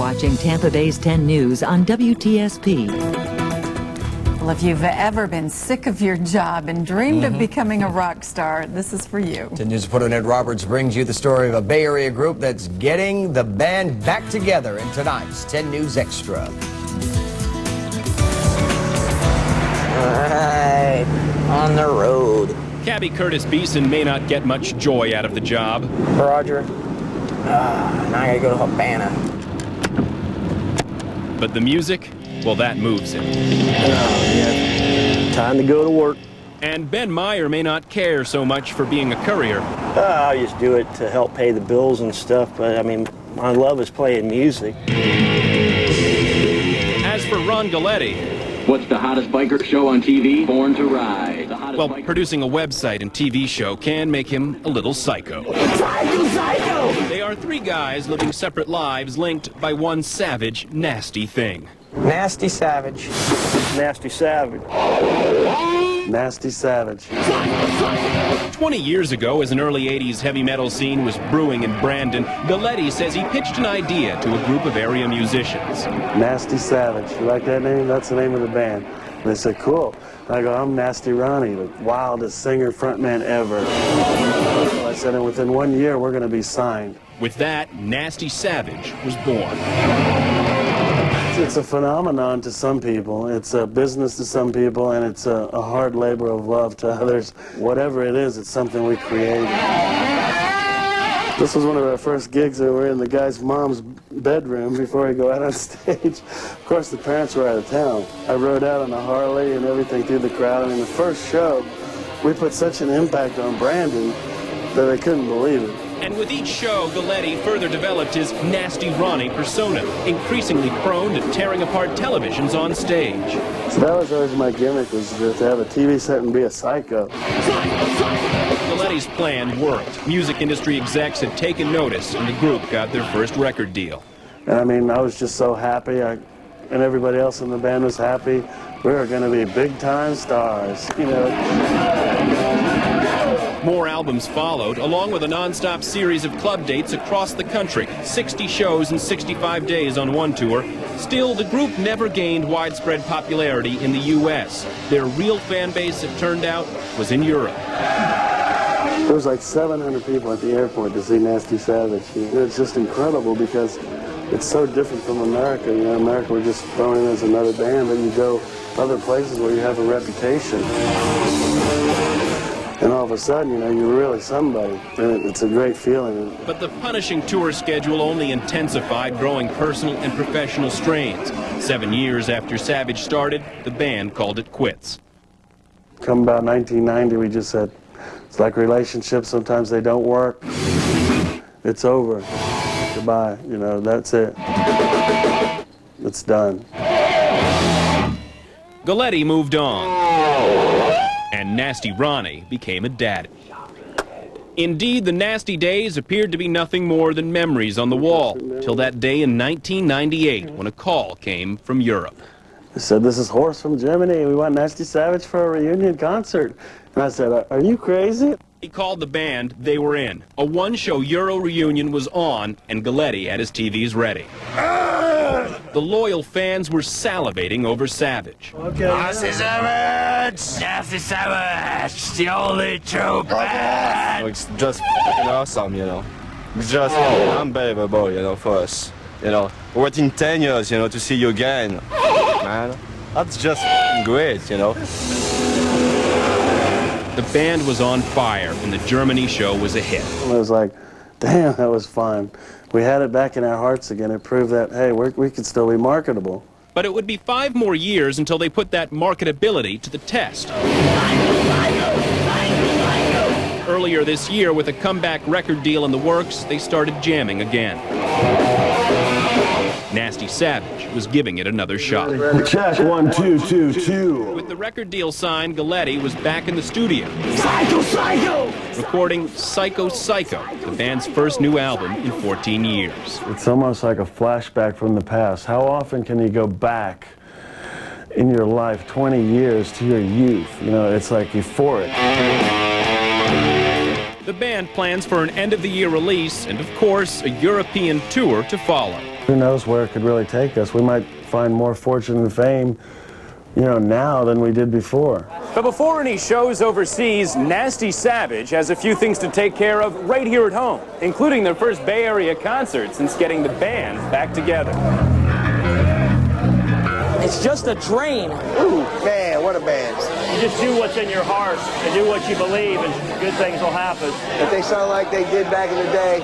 watching Tampa Bay's 10 News on WTSP. Well, if you've ever been sick of your job and dreamed of becoming a rock star, this is for you. 10 News reporter Ned Roberts brings you the story of a Bay Area group that's getting the band back together in tonight's 10 News Extra. All right, on the road. Cabbie Curtis Beeson may not get much joy out of the job. Roger. Now I gotta go to Havana. But the music, well, that moves him. Yeah. Time to go to work. And Ben Meyer may not care so much for being a courier. I just do it to help pay the bills and stuff, but I mean, my love is playing music. As for Ron Galletti, what's the hottest biker show on TV? Born to Ride. Well, producing a website and TV show can make him a little psycho. Psycho! They are three guys living separate lives linked by one savage, nasty thing. Nasty Savage. Nasty Savage. Nasty Savage. 20 years ago, as an early 80s heavy metal scene was brewing in Brandon, Galletti says he pitched an idea to a group of area musicians. Nasty Savage. You like that name? That's the name of the band. They said, cool. I go, I'm Nasty Ronnie, the wildest singer frontman ever. I said, and within 1 year, we're going to be signed. With that, Nasty Savage was born. It's a phenomenon to some people. It's a business to some people, and it's a hard labor of love to others. Whatever it is, it's something we created. This was one of our first gigs that were in the guy's mom's bedroom before he go out on stage. Of course, the parents were out of town. I rode out on a Harley and everything through the crowd. I mean, the first show, we put such an impact on Brandon that I couldn't believe it. And with each show, Galletti further developed his Nasty Ronnie persona, increasingly prone to tearing apart televisions on stage. So that was always my gimmick, was to have a TV set and be a psycho. Galletti's plan worked. Music industry execs had taken notice, and the group got their first record deal. And I mean, I was just so happy, and everybody else in the band was happy. We were going to be big-time stars, you know. More albums followed, along with a non-stop series of club dates across the country, 60 shows in 65 days on one tour. Still, the group never gained widespread popularity in the U.S. Their real fan base, it turned out, was in Europe. There was like 700 people at the airport to see Nasty Savage. It's just incredible because it's so different from America. You know, America, we're just thrown in as another band, but you go other places where you have a reputation. And all of a sudden, you know, you're really somebody. And it's a great feeling. But the punishing tour schedule only intensified growing personal and professional strains. 7 years after Savage started, the band called it quits. Come about 1990, we just said, it's like relationships, sometimes they don't work. It's over. Goodbye. You know, that's it. It's done. Galletti moved on, and Nasty Ronnie became a daddy. Indeed, the nasty days appeared to be nothing more than memories on the wall, till that day in 1998 when a call came from Europe. They said, this is Horst from Germany. We want Nasty Savage for a reunion concert. And I said, are you crazy? He called the band, they were in. A one-show Euro reunion was on, and Galletti had his TVs ready. The loyal fans were salivating over Savage. Okay. Nasty Savage! Nasty Savage! The only true band! It's just awesome, you know. It's just unbelievable, you know, for us. You know, we're waiting 10 years, you know, to see you again. Man, that's just great, you know. The band was on fire, and the Germany show was a hit. It was like, damn, that was fun. We had it back in our hearts again. It proved that, hey, we could still be marketable. But it would be 5 more years until they put that marketability to the test. Earlier this year, with a comeback record deal in the works, they started jamming again. Nasty Savage was giving it another shot. Check, 1, 2, 2, 2. With the record deal signed, Galletti was back in the studio. Psycho, psycho! Recording Psycho Psycho, the band's first new album in 14 years. It's almost like a flashback from the past. How often can you go back in your life 20 years to your youth? You know, it's like euphoric. The band plans for an end-of-the-year release and, of course, a European tour to follow. Who knows where it could really take us? We might find more fortune and fame, you know, now than we did before. But before any shows overseas, Nasty Savage has a few things to take care of right here at home, including their first Bay Area concert since getting the band back together. It's just a drain. Ooh, man, what a band. You just do what's in your heart and do what you believe, and good things will happen. If they sound like they did back in the day,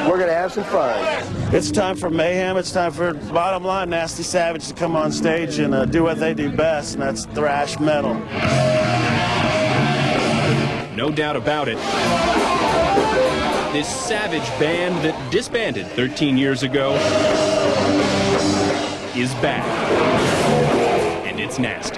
we're going to have some fun. It's time for mayhem. It's time for, bottom line, Nasty Savage to come on stage and do what they do best, and that's thrash metal. No doubt about it. This Savage band that disbanded 13 years ago is back. And it's nasty.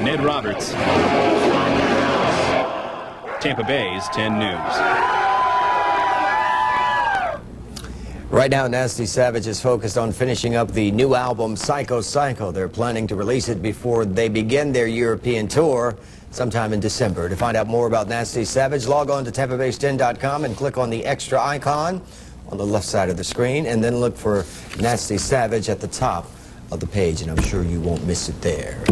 Ned Roberts, Tampa Bay's 10 News. Right now, Nasty Savage is focused on finishing up the new album, Psycho Psycho. They're planning to release it before they begin their European tour sometime in December. To find out more about Nasty Savage, log on to TampaBase10.com and click on the extra icon on the left side of the screen, and then look for Nasty Savage at the top of the page, and I'm sure you won't miss it there.